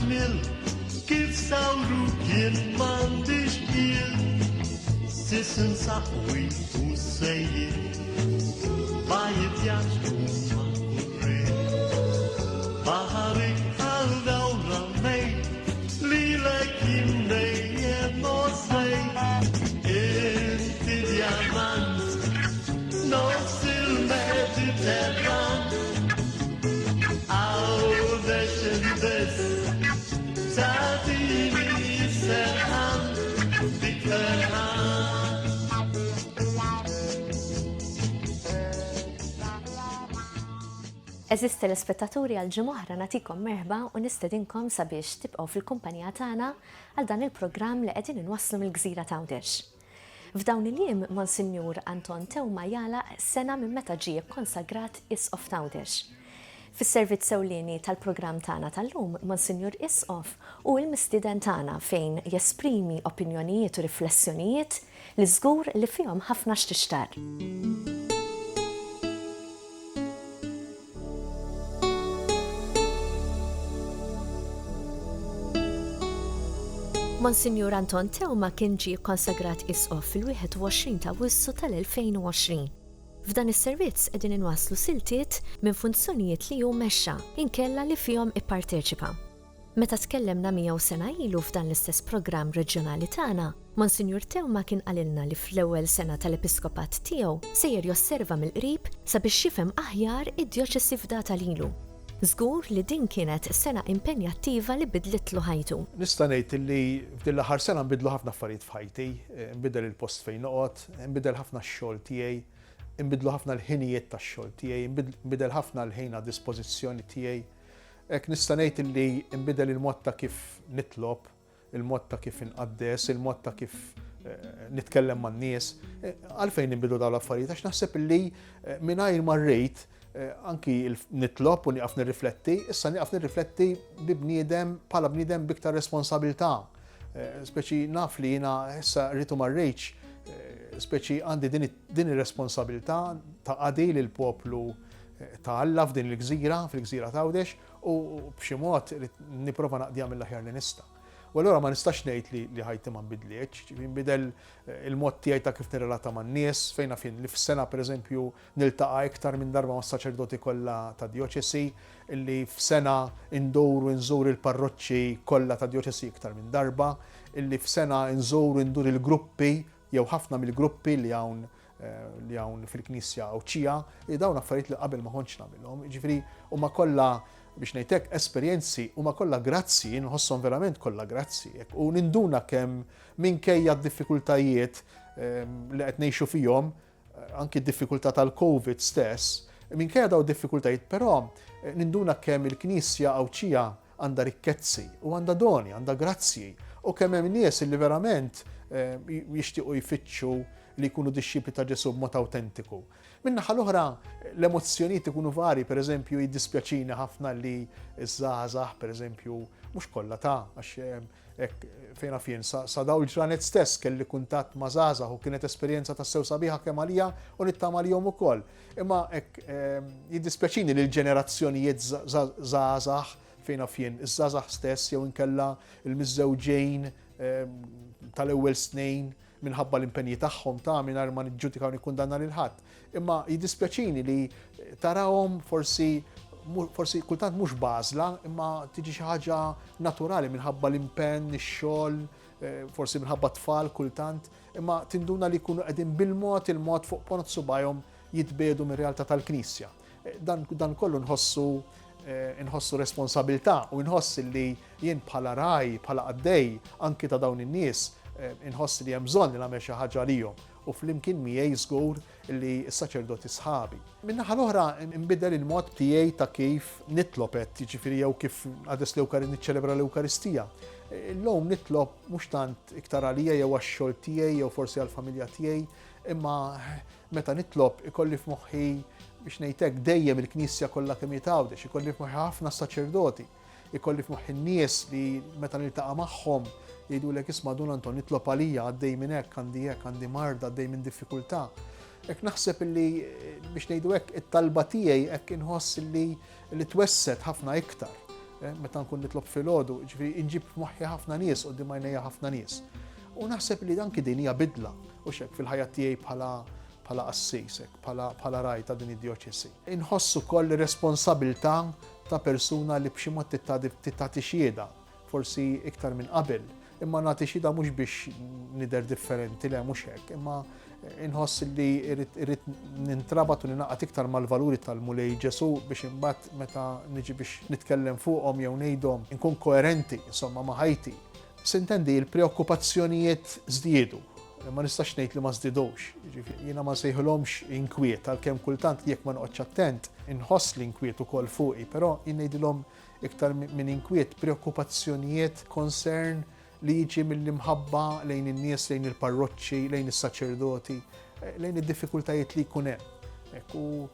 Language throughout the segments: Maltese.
mill kif sawru kien m'għandix bil Sissin saqwi u sejjed Bajt jaġbu ma' urri Baħarik għal-dawra mejt Lilek jimdejjem osej Inti diamant Nofs il-Mediterran Għawdex inbis Tatini serħan Dik ferħan Eżis telespettaturi għal-ġimgħa oħra nagħtikom merħba u nistedinkom sabiex tibqgħu fil-kumpanija tagħna għal dan il-programm li qegħdin inwasslu mill-Gżira ta' Għawdex. F'dawn il-jiem Monsinjur Anton Teuma jagħlaq sena minn meta ġie konsagrat Isqof ta' Għawdex. Fis-servizz ewlieni tal-programm tagħna tal-lum, Monsinjur Isqof u l-mistieden tagħna fejn jesprimi opinjonijiet u riflessjonijiet li żgur li fihom ħafna x'tixtar. Monsinjur Anton Teuma kien ġie konsagrat Isqof fil-21 ta' Awwissu tal-2020. F'dan is-servizz qegħdin inwasslu siltiet minn funzjonijiet li hu mexxa inkella li fihom ipparteċipa. Meta tkellemna miegħu sena ilu f'dan l-istess programm reġjonali tagħna, Monsinjur Teuma kien qalilna li fl-ewwel sena tal-Episkopat tiegħu sejjer josserva mill-qrib sabiex jifhem aħjar id-Djoċesi f'data lilu. Żgur li din kienet sena impenjattiva li bidlitlu ħajtu. Nista' ngħid li f'din l-aħħar sena nbidlu ħafna affarijiet f'ħajti, nbidel il-post fejn noqgħod, nbidel ħafna x-xogħol tiegħi, nbidlu ħafna l-ħinijiet tax-xogħol tiegħi, nbidel ħafna l-ħin għad dispożizzjoni tiegħi. Hekk nista' ngħid li nbidel il-mod ta' kif nitlob, il-mod ta' kif inqaddes, il-mod ta' kif nitkellem man-nies. Għalfejn nbidlu dawn l-affarijiet għax naħseb li mingħajr ma rrejt anki nitlob u nieqaf nirrifletti, issa nieqaf nirrifletti bħala bniedem biktar responsabilità. Speċi naf li jiena issa rritu marrejċ, speċi għandi din ir-responsabilità ta' qadi lil poplu ta' Alla f'din il-gżira, fil-gżira ta' Għawdex, u b'xi mod nipprova naqdiha mill-aħjar li nista'. U allura ma nistax ngħid li ħajti ma nbidlitx, nbidel il-mod tiegħi ta' kif nirrelata man-nies, fejna fin li f'sena pereżempju niltaqa' iktar minn darba mas-saċerdoti kollha ta' Djoċesi, illi f'sena nduru nżur il-parroċċi kollha ta' Djoċesi iktar minn darba, illi f'sena nżuru ndur il-gruppi jew ħafna mill-gruppi li hawn fil-Knisja Awċija, dawn affarijiet li qabel ma kontx nagħmilhom. Jiġifieri huma kollha biex ngħidlek esperjenzi huma kollha grazzi, nħosshom verament kollha grazzi. U ninduna kemm minkejja d-diffikultajiet li qed ngħixu fihom, anki d-diffikultà tal-COVID stess, minkejja daw diffikultajiet, però ninduna kemm il-Knisja Awċija għandha rikkezzi u għandha doni, għandha grazzi, u kemm hemm nies li verament jixtiequ jfittxu li jkunu dixxipli ta' Ġesu b'mod awtentiku. Min-naħa l-oħra l-emozzjonijiet ikunu vari, pereżempju jiddispjaċini ħafna li ż-żgħażagħ pereżempju mhux kollha għax hekk fejna fien sa daw il-ġranet stess kelli kuntatt ma' żgħażagħ u kienet esperjenza tassew sabiħa kemm għalija u nittama' għalihom ukoll. Imma hekk jiddispjaċini li l-ġenerazzjonijiet żgħażagħ fejna fien iż-żgħażagħ stess jew inkella l-miżżewġejn tal-ewwel snejn minħabba l-impenji tagħhom mingħajr ma niġġudikaw nikkundanna lil ħadd. Imma jiddispjaċini li tarawhom forsi kultant mhux bażla, imma tiġi xi ħaġa naturali minħabba l-impenn, ix-xogħol, forsi minħabba tfal kultant, imma tinduna li jkunu qegħdin bil-mod il-mod fuq pont subajhom jitbedu mir-realtà tal-Knisja. Dan kollu nħossu responsabilità u nħoss li jien bħala raj, bħala qaddej anki ta' dawn in-nies inħoss li hemm bżonn li nagħmel xi ħaġa għalihom u flimkien miegħi żgur li s-saċerdoti sħabi. Min-naħa l-oħra inbidel il-mod tiegħi ta' kif nitlob jiġifieri jew kif għades niċċelebra l-Ewkaristija. Illum nitlob mhux tant iktar għalija jew għax-xogħol tiegħi jew forsi għall-familja tiegħi, imma meta nitlob ikolli f'moħħi biex ngħidlek dejjem il-Knisja kollha kemm Għawdex, ikolli f'moħħi ħafna saċerdoti, ikolli f'moħħi n-nies li meta niltaqa' magħhom jgħidulek isma' dun Anton nitlob għalija għaddej minn hekk, għandi marda, għaddej minn diffikultà. Hekk naħseb illi biex ngħidu hekk it-talba tiegħi hekk inħoss li twesset ħafna iktar. meta nkun nitlob filgħodu, ġifieri inġib moħħi ħafna nies quddiem għajnejja ħafna nies. U naħseb li dan din hija bidla u xek fil-ħajja tiegħi bħala assisek, bħala raj ta' din id-Djoċesi. Inħossu koll responsabilità ta' persuna li b'xi mod titgħati xieda, forsi iktar minn qabel. Imma nagħti xieda mhux biex nidher differenti le mhux hekk, imma inħoss li irrid nintrabat u ninaqgħad iktar mal-valuri tal-mulej Ġesu biex imbagħad meta niġi biex nitkellem fuqhom jew ngħidhom inkun koerenti insomma ma' ħajti. Sintendi l-preokkupazzjonijiet żdiedu. Ma nistax ngħid li ma żdiedux. Jiena ma nsejħilhomx inkwiet għalkemm kultant jekk ma noqgħodx attent inħoss l-inkwiet ukoll fuqi, però jien ngħidilhom iktar minn inkwiet preokkupazzjonijiet concern li jiġi mill-imħabba lejn in-nies, lejn il-parroċċi, lejn is-saċerdoti, lejn id-diffikultajiet li jkun hemm. U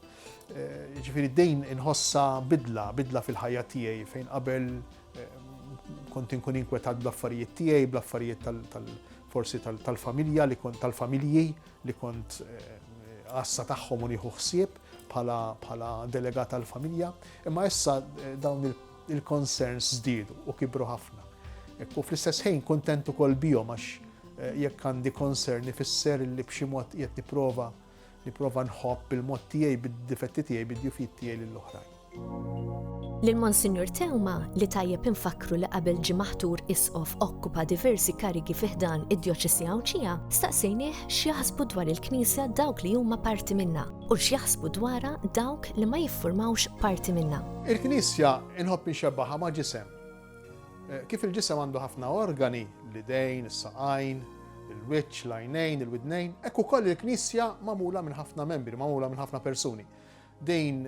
ġifieri dejn inħossa bidla fil-ħajja tiegħi fejn qabel kont inkun inkwetat bl-affarijiet tiegħi, bl-affarijiet forsi tal-familja tal-familji li kont għassa tagħhom u nieħu ħsieb bħala delegat tal-familja, imma issa dawn il-concerns żdiedu u kibru ħafna. U fl-istess ħin kuntent ukoll bihom għax jekk għandi concern ifisser li b'xi mod qiegħed nipprova nħobb bil-mod tiegħi bid-difetti tiegħi bid-djufijiet tiegħi lill-oħrajn. Lil Monsignor Teuma li tajjeb infakru li qabel ġie maħtur Isqof okkupa diversi karigi fih dan id-Djoċesi Awċija, staqsejnieh x'jaħsbu dwar il-Knisja dawk li huma parti minnha u x'jaħsbu dwarha dawk li ma jiffurmawx parti minnha. Il-Knisja inħobb inxebbaħha ma' ġisem. Kif il-ġisem għandu ħafna organi, l-idejn, is-saqajn, il-wiċċ, l-għajnejn, il-widnejn, hekk ukoll il-Knisja magħmula minn ħafna membri, magħmula minn ħafna persuni. Dejn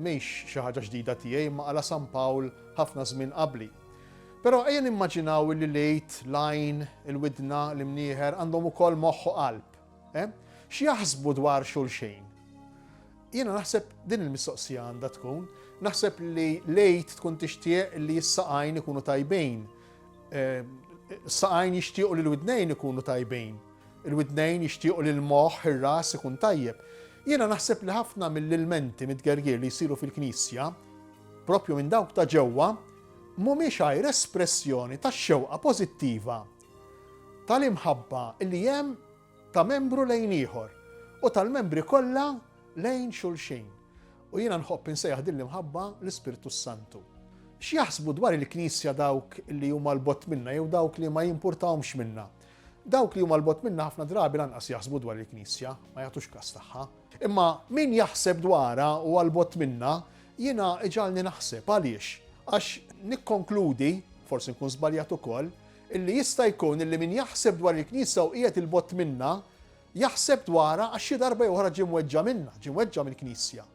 mhix xi ħaġa ġdida tiegħi ma qala San Pawl ħafna żmien qabli. Però ejja nimmaġinaw li lejt, l-għajn, il-widna, l-imnieħer għandhom ukoll moħħ u qalb. X'jaħsbu dwar xulxejn? Jiena naħseb din il-mistoqsija għandha tkun, naħseb li lejt tkun tixtieq li s-saqajn ikunu tajbejn. S-saqajn jixtiequ li l-widnejn ikunu tajbejn. Il-widnejn jixtiequ li l-moħħ, ir-ras ikun tajjeb. Jiena naħseb li ħafna mill-ilmenti mitgergier li jsiru fil-Knisja, propju minn dawk ta' ġewwa, mhumiex għajr espressjoni tax-xewqa pożittiva tal-imħabba li hemm ta' membru lejn ieħor u tal-membri kollha lejn xulxejn. U jiena nħobb insejjaħ din l-imħabba l-Ispirtu Santu. X'jaħsbu dwar il-Knisja dawk li huma l-bott minnha jew dawk li ma jimpurtawhomx minnha? Dawk li huma l-bott minnha ħafna drabi lanqas jaħsbu dwar il-Knisja, ma jagħtux każ tagħha. Imma min jaħseb dwarha u għall-bott minnha, jiena iġalni naħseb għaliex għax nikkonkludi, forsi nkun żbaljat ukoll, illi jista' jkun illi min jaħseb dwar il-Knisja u qiegħed il-bott minnha, jaħseb dwarha għax xi darba oħra ġie mweġġa minnha, ġie mweġġa mill-Knisja.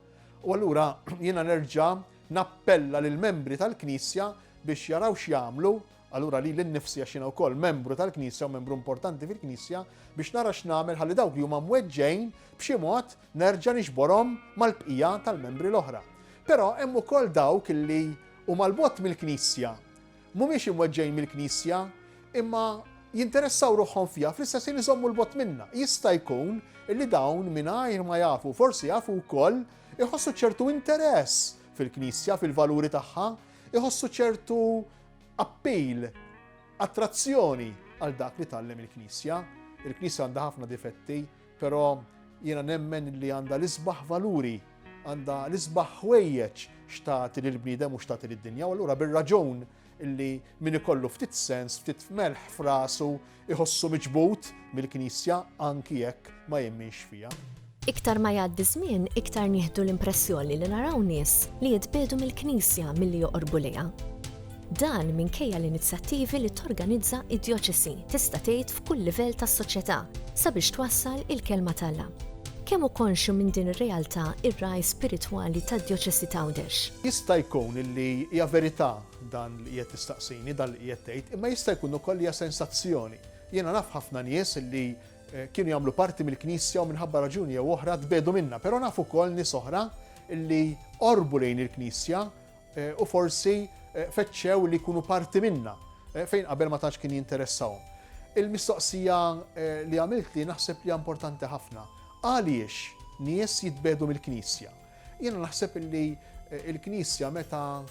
U allura jiena nerġa' nappella lill membri tal-Knisja biex jaraw x'jagħmlu, allura li l-innifsi għax jiena wkoll membru tal-Knisja u membru importanti fil-Knisja biex nara x'nagħmel ħalli dawk li huma mweġġejn b'xi mod nerġa' niġborhom mal-bqija tal-membri l-oħra. Però hemm ukoll dawk li huma l-bott mill-Knisja, mhumiex imweġġejn mill-Knisja, imma jinteressaw ruħhom fiha fl-istess ħin iżommu l-bott minnha. Jista' jkun li dawn mingħajr ma jafu, forsi jafu wkoll iħossu ċertu interess fil-Knisja, fil-valuri tagħha, iħossu ċertu appell, attrazzjoni għal dak li tgħallem il-Knisja. Il-Knisja għandha ħafna difetti, però jiena nemmen li għandha l-isbaħ valuri, għandha l-isbaħ ħwejjeġ xtati lill-bniedem u xtati lid-dinja, u allura bir-raġun illi min ikollu ftit sens, ftit melħ f'rasu iħossu miġbut mill-Knisja anki jekk ma jemminx fiha. Iktar ma jgħaddi żmien, iktar nieħdu l-impressjoni li naraw nies li jitbedu mill-Knisja milli joqorbu lejha. Dan minkejja l-inizjattivi li torganizza id-Djoċesi tista' tgħid f'kull livell tas-soċjetà sabiex twassal il-kelma tagħha. Kemm hu konxu minn din ir-realtà ir-raj spiritwali tad-Djoċesi ta' Għawdex? Jista' jkun illi hija verità dan li qiegħed tistaqsini, dan li qiegħed tgħid, imma jista' jkun ukoll hija sensazzjoni. Jiena naf ħafna nies illi kienu jagħmlu parti mill-Knisja u minħabba raġuni jew oħra tbedu minnha, però naf ukoll nies oħra illi qorbu lejn il-Knisja u forsi feċċew li jkunu parti minnha fejn qabel ma tantx kien jinteressawhom. Il-mistoqsija li għamilt li naħseb li importanti ħafna. Għaliex nies jitbedu mill-Knisja? Jiena naħseb li l-Knisja meta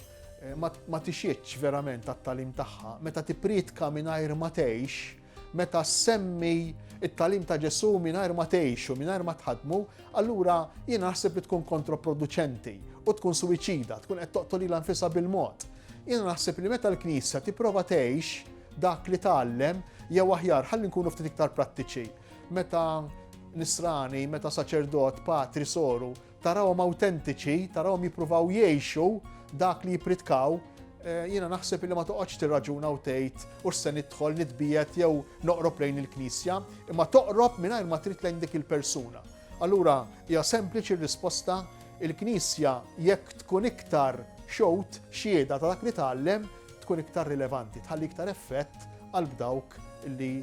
ma tixieċ verament tat-talim tagħha, meta tipritka mingħajr ma tgħix, meta semmi it-talim ta' Ġesu mingħajr ma tgħixu, mingħajr ma tħadmu, allura jiena naħseb li tkun kontraproduċenti u tkun suwiċida, tkun qed toqtol ilha nfisha bil-mod. Jiena naħseb li meta l-Knisja tipprova tgħix dak li tgħallem jew aħjar ħalli nkunu ftit iktar prattiċi. Meta nisrani, meta saċerdot, patri, soru, tarawhom awtentiċi, tarawhom jippruvaw jgħixu dak li jipritkaw, jiena naħseb li ma toqgħodx tirraġuna u tgħid u se nidħol nitbiet jew noqrob lejn il-Knisja, imma toqrob mingħajr ma trid lejn dik il-persuna. Allura hija sempliċi r-risposta, il-Knisja jekk tkun iktar xogħod xieda ta' dak li tgħallem, tkun iktar rilevanti, tħalli iktar effett għal dawk li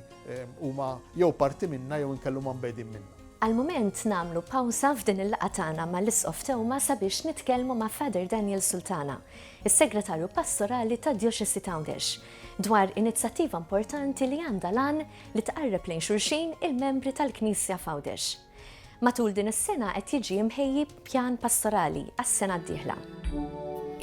huma jew parti minna jew inkellhom mbeddin minna. Għal-moment namlu pawsa f'din il-laqgħa tagħna mal-Isqof Teuma sabiex nitkellmu ma' Father Daniel Sultana, is-Segretarju Pastorali tad-Djoċesi ta' Għawdex, dwar inizjattiva importanti li għandha lan li tqarreb lejn xulxin il-membri tal-Knisja f'Għawdex. Matul din is-sena qed jiġi mħejji Pjan Pastorali għas-sena d-dieħla.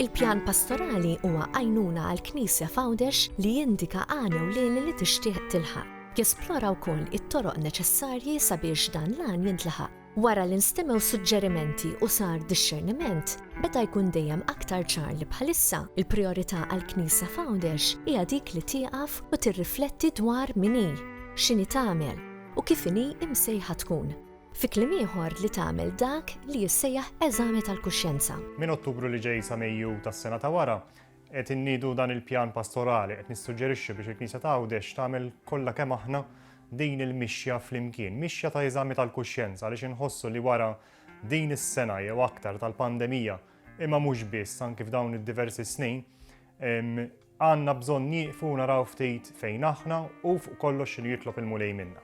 Il-Pjan Pastorali huwa għajnuna għall-Knisja f'Għawdex li jindika għana u lejn li tixtieq tilħaq. Jesplora wkoll it-toroq neċessarji sabiex dan l-għan jintlaħaq. Wara li nstemew suġġerimenti u sar disċerniment, beda jkun dejjem aktar ċar li bħalissa il-priorità għall-Knisja f'Għawdex hija dik li tieqaf u tirrifletti dwar min hi, x'inhi tagħmel u kif inhi imsejħa tkun. Fi kliem ieħor li tagħmel dak li jissejjaħ eżami tal-kuxjenza. Min Ottubru li ġej sa Mejju tas-sena ta' wara, qed innidu dan il-pjan pastorali, qed nissuġġerixxi biex il-Knisja ta' Għawdex tagħmel kollha kemm aħna din il-mixja flimkien, mixja ta' eżami tal-kuxjenza għaliex inħossu li wara din is-sena jew aktar tal-pandemija, imma mhux biss anke f'dawn id-diversi snin, għandna bżonn nieqfu naraw ftit fejn aħna u fuq kollox li jitlob il-mulej minna.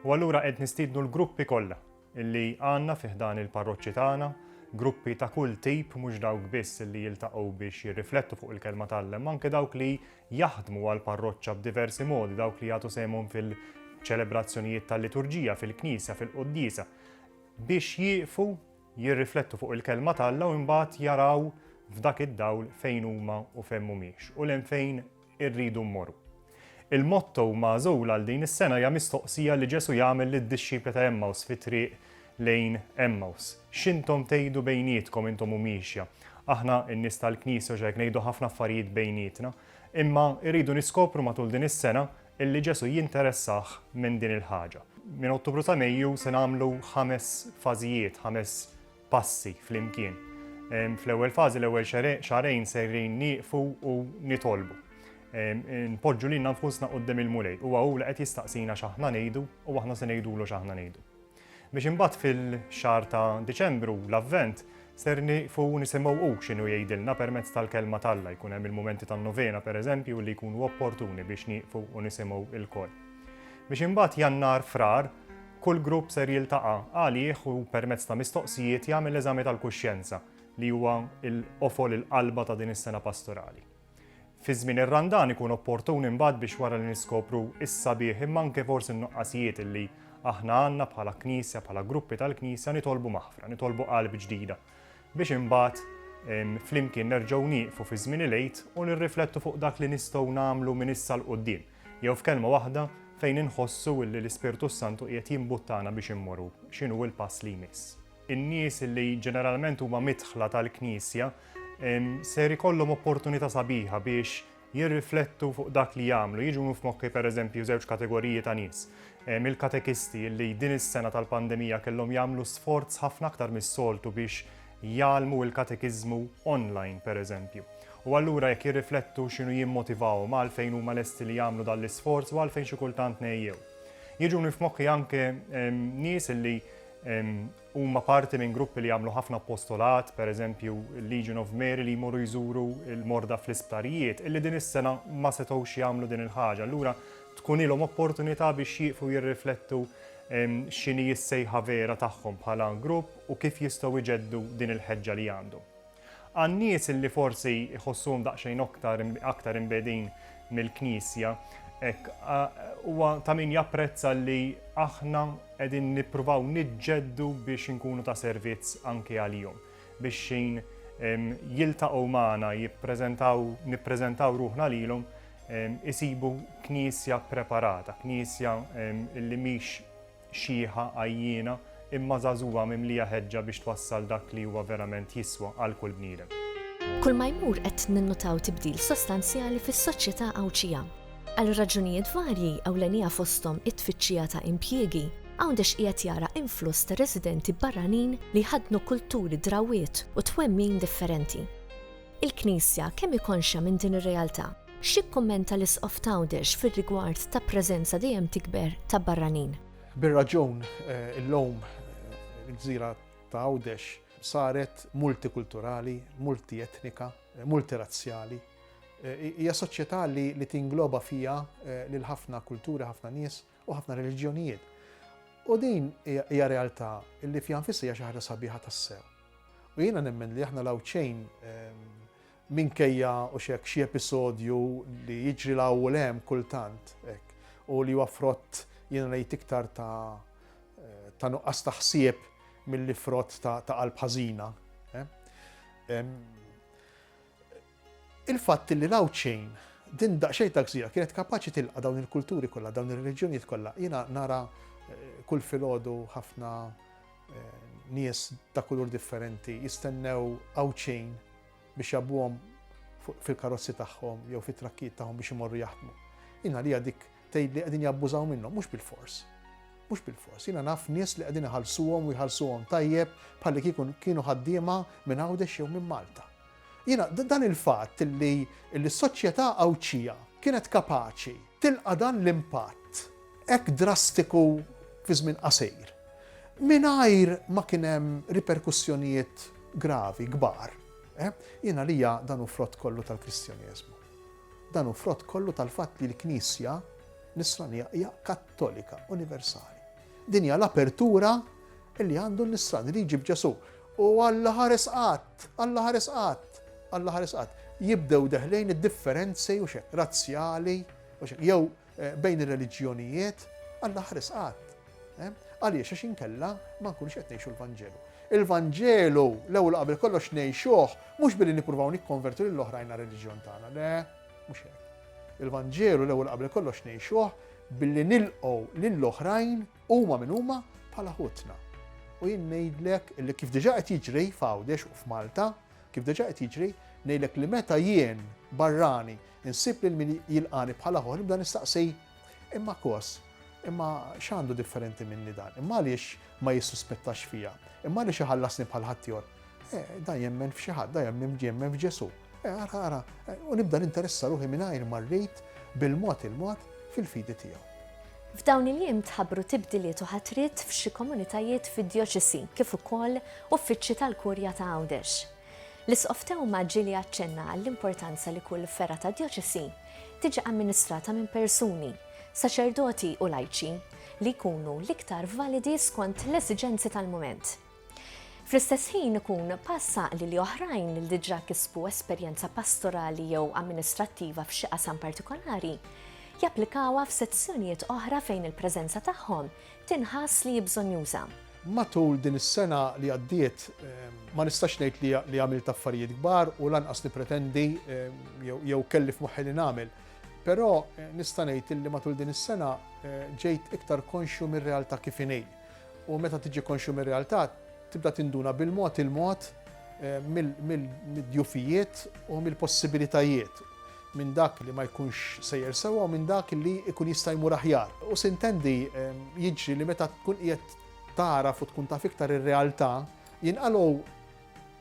U allura qed nistiednu l-gruppi kollha illi għandna fih dan il-parroċċi tagħna, gruppi ta' kull tip, mhux dawk biss li jiltaqgħu biex jirriflettu fuq il-kelma tal-Lem, anke dawk li jaħdmu għal parroċċa b'diversi modi, dawk li jagħtu semhom fil-ċelebrazzjonijiet tal-liturġija, fil-Knisja, fil-Qudiesa, biex jieqfu jirriflettu fuq il-kelma tal-Lem u mbagħad jaraw f'dak id-dawl fejn huma u fejn mhumiex u lejn fejn irridu mmorru. Il-motto magħżul għal din is-sena hija mistoqsija li Ġesu jagħmel lid-dixxipli ta' Emmaus fit-triq lejn Emmaus. X'intom tgħidu bejnietkom intom u mixja? Aħna n-nies tal-Knisja hekk ngħidu ħafna affarijiet bejnietna, imma rridu niskopru matul din is-sena illi Ġesu jinteressah minn din il-ħaġa. Minn Ottubru sa Mejju se nagħmlu 5 fażijiet, 5 passi flimkien. Fl-ewwel fażi l-ewwel xahrejn sejrin nieqfu u nitolbu. Npoġġu lilna nfusna quddiem il-mulej huwa hu li qed jistaqsina x'aħna ngħidu u aħna se ngħidulu x'aħna ngħidu. Biex imbagħad fil-xahar ta' Diċembru l-Avvent ser nieqfu nisimgħu x'inhu jgħidilna permezz tal-kelma tal-Alla, jkun hemm il-mumenti tan-novena pereżempju li jkunu opportuni biex nieqfu u nisimgħu il-koll. Biex imbagħad Jannar frar, kull grupp ser jiltaqa' għalih u permezz ta' mistoqsijiet jagħmel eżami tal-kuxjenza li huwa l-qofol il-qalba ta' din is-sena pastorali. Fi żmien ir-Randan ikun opportun imbagħad biex wara li niskopru is-sabiħ imma anke forsi n-nuqqasijiet illi aħna għandna bħala Knisja, bħala gruppi tal-Knisja nitolbu maħfra, nitolbu qalb ġdida biex imbagħad flimkien nerġgħu nieqfu fi żmien il-għid u nirriflettu fuq dak li nistgħu nagħmlu minn issa l quddiem. Jew f'kelma waħda fejn inħossu li l-Ispirtu Santu qiegħed jimbuttana biex immorru x'inhu l-pass li jmiss. In-nies li ġeneralment huma midħla tal-Knisja ser ikollhom opportunità sabiħa biex jirriflettu fuq dak li jagħmlu. Jiġu f'moħħi pereżempju żewġ kategoriji ta' nies. Il-katekisti li din is-sena tal-pandemija kellhom jagħmlu sforz ħafna aktar mis-soltu biex jgħalmu l-katekiżmu online pereżempju. U allura jekk jirriflettu x'inhu jimmotivawhom għalfejn huma lesti li jagħmlu dan l-isforz u għalfejn xi kultant ngħejjew. Jiġu f'moħħi anke nies li huma parti minn gruppi li jagħmlu ħafna appostolat, pereżempju Legion of Mary li jmorru jżuru l-morda fl-isptarijiet, illi din is-sena ma setgħux jagħmlu din il-ħaġa. Allura tkun ilhom opportunità biex jieqfu jirriflettu x'inhi s-sejħa vera tagħhom bħala grupp u kif jistgħu jġeddu din il-ħeġġa li għandhom. Għan-nies illi forsi jħossuhom daqsxejn aktar imbedin mill-Knisja, huwa ta' min japprezza li aħna qegħdin nippruvaw niġġeddu biex inkunu ta' servizz anke għalihom, biex jiltaqgħu magħna nippreżentaw ruħna lilhom, isibu knisja preparata, knisja li mhix xieħa għajjiena imma żagħżugħa mimlija ħeġġa biex twassal dak li huwa verament jiswa għal kull bniedem. Kull ma jmur qed ninnotaw tibdil sostanzjali fis-soċjetà Għawdexija. Għal raġunijiet varji ewlenija fosthom it-tfittxija ta' impjiegi, Għawdex qiegħed jara influss ta' residenti barranin li ħadnu kulturi drawiet u twemmin differenti. Il-Knisja kemm ikonxja minn din ir-realtà? X'ikkummenta l-Isqof Għawdex fir-rigward ta' preżenza dejjem tikber ta' barranin? Bir-raġun illum il-gżira ta' Għawdex saret multikulturali, multietnika, multirazzjali. Hija soċjetà li tingloba fija lil ħafna kulturi, ħafna nies u ħafna reliġjonijiet. U din hija realtà li fija nfisha hija xi ħaġa sabiħa tassew. U jiena nemmen li aħna l-Għawdexin minkejja u xi episodju li jiġri l-ewwel hemm kultant u li huwa frott jiena ngħid iktar ta' nuqqas ta' ħsieb milli frott ta' qalb ħażina. Il-fatt li l-Għawdexin din daqsxejn ta' gżira kienet kapaċi tilqa' dawn il-kulturi kollha, dawn ir-reġjonijiet kollha. Jiena nara kull filgħodu ħafna nies ta' kulur differenti jistennew Għawdexin biex jabbuhom fil-karozzi tagħhom jew fit-trakkijiet tagħhom biex imorru jaħdmu. Jiena li dik tgħid li qegħdin jabbużaw minnhom, mhux bil-fors. Mhux bil-fors. Jiena naf nies li qegħdin iħallsuhom u jħallsuhom tajjeb bħalli kienu ħaddiema minn Għawdex jew minn Malta. Jiena dan il-fatt li s-soċjetà Għawdexija kienet kapaċi tilqa' dan l-impatt hekk drastiku fi żmien qasir, mingħajr ma kien hemm riperkussjonijiet gravi, kbar. Jiena lija dan hu frott kollu tal-Kristjaneżmu. Dan hu frott kollu tal-fatt li l-Knisja Nisranija hija kattolika universali. Din hija l-apertura li għandu n-Nisrani li jġib Ġesu. U Alla ħares qatt jibdew deħlejn id-differenzi u xek razzjali u xek jew bejn ir-reliġjonijiet, Alla ħares qatt. Għaliex għax inkella ma nkunux qed ngħixu l-Vanġelu. Il-Vanġelu l-ewwel qabel kollox ngħixuh mhux billi nippruvaw nikkonvertu lill-oħrajn għar-reliġjon tagħna, le, mhux hekk. Il-Vanġelu l-ewwel qabel kollox ngħixuh billi nilqgħu lill-oħrajn huma minn huma bħala ħutna. U jien ngħidlek li kif diġà qed jiġri f'Għawdex u f'Malta, kif diġà qed jiġri ngħidlek li meta jien barrani insib lil min jilqani bħala ħor nibda nistaqsi imma kos. Imma x'għandu differenti minni dan, imma għaliex ma jissuspettax fija, imma għaliex iħallasni bħal ħaddieħor. Dan jemmen f'xi ħadd, da jemmen f'Ġesu. Ara, u nibda ninteressa ruħi mingħajr ma rrid bil-mod fil-fidi tiegħu. F'dawn il-jiem tħabbru tibdiliet u ħatriet f'xi komunitajiet fid-Djoċesi kif ukoll uffiċċji tal-Kurja ta' Għawdex. L-Isqof Teuma ġieli aċċenna għall-importanza li kull ferra ta' Djoċesi tiġi amministrata minn persuni, saċerdoti u lajċi li jkunu l-iktar validi skont l-esiġenzi tal-mument. Fl-istess ħin ikun passa li oħrajn li diġà kisbu esperjenza pastorali jew amministrattiva f'xi qasam partikolari japplikawha f'sezzjonijiet oħra fejn il-preżenza tagħhom tinħass li bżonjuża. Matul din is-sena li għaddiet ma nistax ngħid li għamilt affarijiet kbar u lanqas nipretendi jew kelli f'moħħi li nagħmel. Però nista' ngħid li matul din is-sena ġejt iktar konxju mir-realtà kif inhi. U meta tiġi konxju mir-realtà tibda tinduna bil-mod mill-djufijiet u mill-possibilitajiet minn dak li ma jkunx sejjer sewwa u minn dak li jkun jista' jmur aħjar. U sintendi jiġri li meta tkun qiegħed taraf u tkun taf iktar ir-realtà jinqalgħu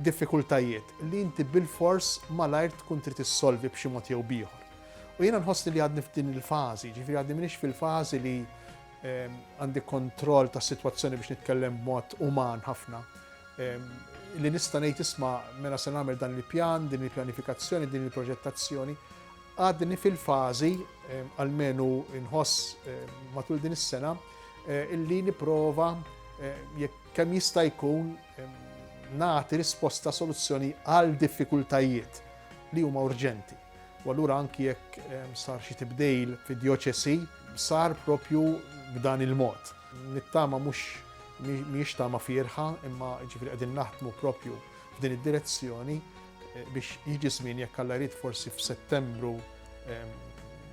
diffikultajiet li inti bil-fors malajr tkun trid issolvi b'xi mod jew bieħor. U jiena nħossni li għadni f'din il-fażi, ġifieri għadni minix fil-fażi li għandi kontroll tas sitwazzjoni biex nitkellem b'mod uman ħafna. Li nista' ngħid isma' mela se nagħmel dan il-pjan, din il-pjanifikazzjoni, din il-proġettazzjoni, għadni fil-fażi almenu inħoss matul din is-sena illi nipprova kemm jista' jkun nagħti risposta soluzzjoni għal diffikultajiet li huma urġenti. U allura anki jekk sar xi tibdejl fid-Djoċesi sar propju b'dan il-mod. Nittama mhux mhijiex tama fierħa, imma ġifieri qegħdin naħdmu propju f'din id-direzzjoni biex jiġi żmien jekk Alla jrid forsi f'Settembru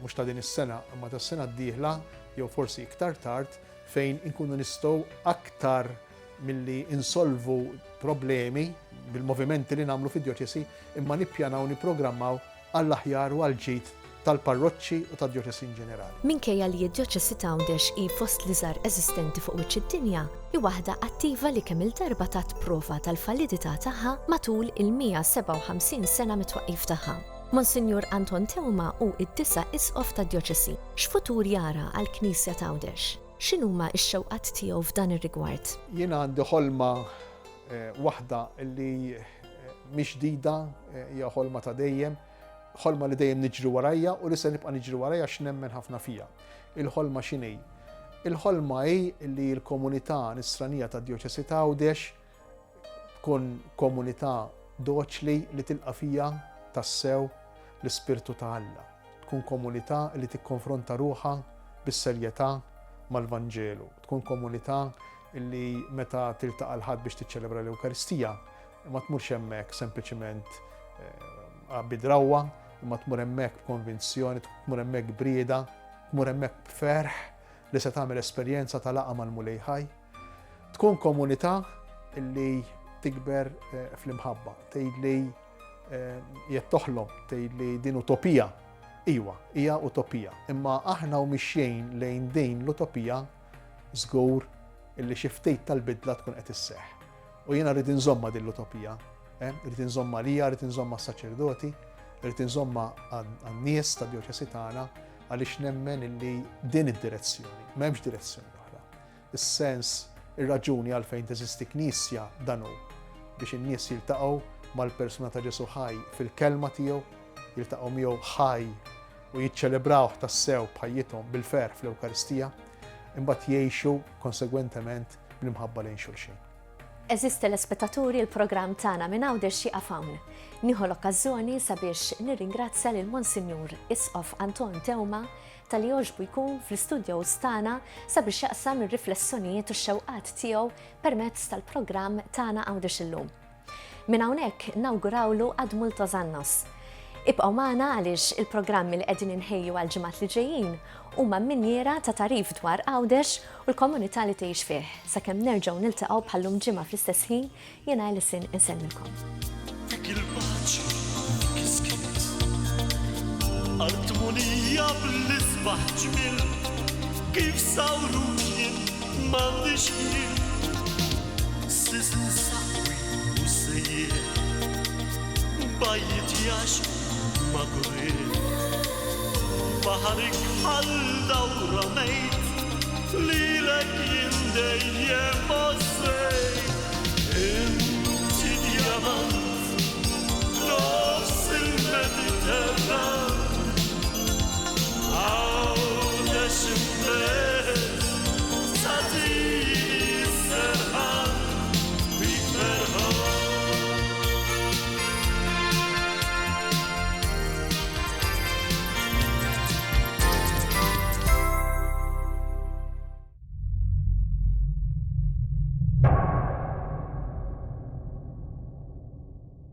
mhux ta' din is-sena imma tas-sena d-dieħla jew forsi iktar tard fejn inkunu nistgħu aktar milli insolvu problemi bil-movimenti li nagħmlu fid-Djoċesi imma nippjanaw nipprogrammaw għall-aħjar u għall-ġid tal-parroċċi u tad-Djoċesi in ġenerali. Minkejja li d-Djoċesi ta' Għawdex hi fost li żgħar eżistenti fuq wiċċ id-dinja, hi waħda attiva li kemm il-darba tat prova tal-validità tagħha matul il-157 sena mit-twaqqif tagħha. Monsinjur Anton Teuma hu id-disa' Isqof tad-Djoċesi. X'futur jara għall-Knisja ta' Għawdex? X'inhuma x-xewqat tiegħu f'dan ir-rigward? Jien għandi ħolma waħda li mhix ġdida, hija ħolma ta' dejjem, ħolma li dejjem niġri warajja u li se nibqa' niġri warajja x'nemmen ħafna fija. Il-ħolma x'inhi? Il-ħolma hi li l-komunità nisranija tad-Djoċesi ta' Għawdex tkun komunità doċli li tilqa' fija tassew l-Ispirtu ta' Alla. Tkun komunità li tikkonfronta ruħha bis-serjetà mal-Vanġelu. Tkun komunità li meta tiltaqa' l-ħadd biex tiċċelebra l-Ewkaristija ma tmurx hemmhekk sempliċement bidrawwa, imma tmur hemmhekk b'konvinzjoni, tmur hemmhekk brieda, tmur hemmhekk b'ferħ li se tagħmel esperjenza ta' laqgħa mal-Mulejħaj. Tkun komunità li tikber fl-imħabba, tgħidli jekk toħlob, tgħidli din utopija. Iwa, hija utopija, imma aħna u mixjejn lejn din l-utopija żgur illi xi ftit tal-bidla tkun qed isseħħ. U jiena rrid inżomma din l-utopija, rrid inżomma lija, rrid inżomma s-saċerdoti, rrid inżomma għan-nies tad-Djoċesi tagħna għaliex nemmen illi din id-direzzjoni, m'hemmx direzzjoni oħra. Is-sens, ir-raġuni għalfejn teżisti Knisja dan hu biex in-nies jiltaqgħu mal-persuna ta' Ġesu ħaj fil-kelma tiegħu, jiltaqgħu miegħu ħaj u jiċċelebrawh tassew bħajjithom bil-ferħ fl-Ewkaristija, imbagħad jgħixu konsegwentement bl-imħabba lejn xulxin. Eżis telespettaturi l-programm tagħna minn Għawdex jieqa' hawn. Nieħu l-okkażjoni sabiex nirringrazzja lil Monsinjur Isqof Anton Teuma tal-li jogħġbu jkun fl-istudios tagħna sabiex jaqsam ir-riflessjonijiet u x-xewqat tiegħu permezz tal-programm tagħna Għawdex illum. Minn hawnhekk nawgurawlu għad multos annos. Ibqgħu magħna għaliex il-programmi li qegħdin inħejju għal ġimgħat li ġejjin huma minniera ta' tarif dwar Għawdex u l-komunità li tgħix fih. Sakemm nerġgħu niltaqgħu bħallum ġimgħa fl-istess ħin, jiena L-Isin insellmilkom. Dik il-paċi kiskit għall-tmunija bl-isbaħ ġmil kif sawru jien m'għandix jien sisin saqwi u sejjer bajjit jax ma' gurrir baħarik bħal dawra mejt lilek jien dejjem ossej.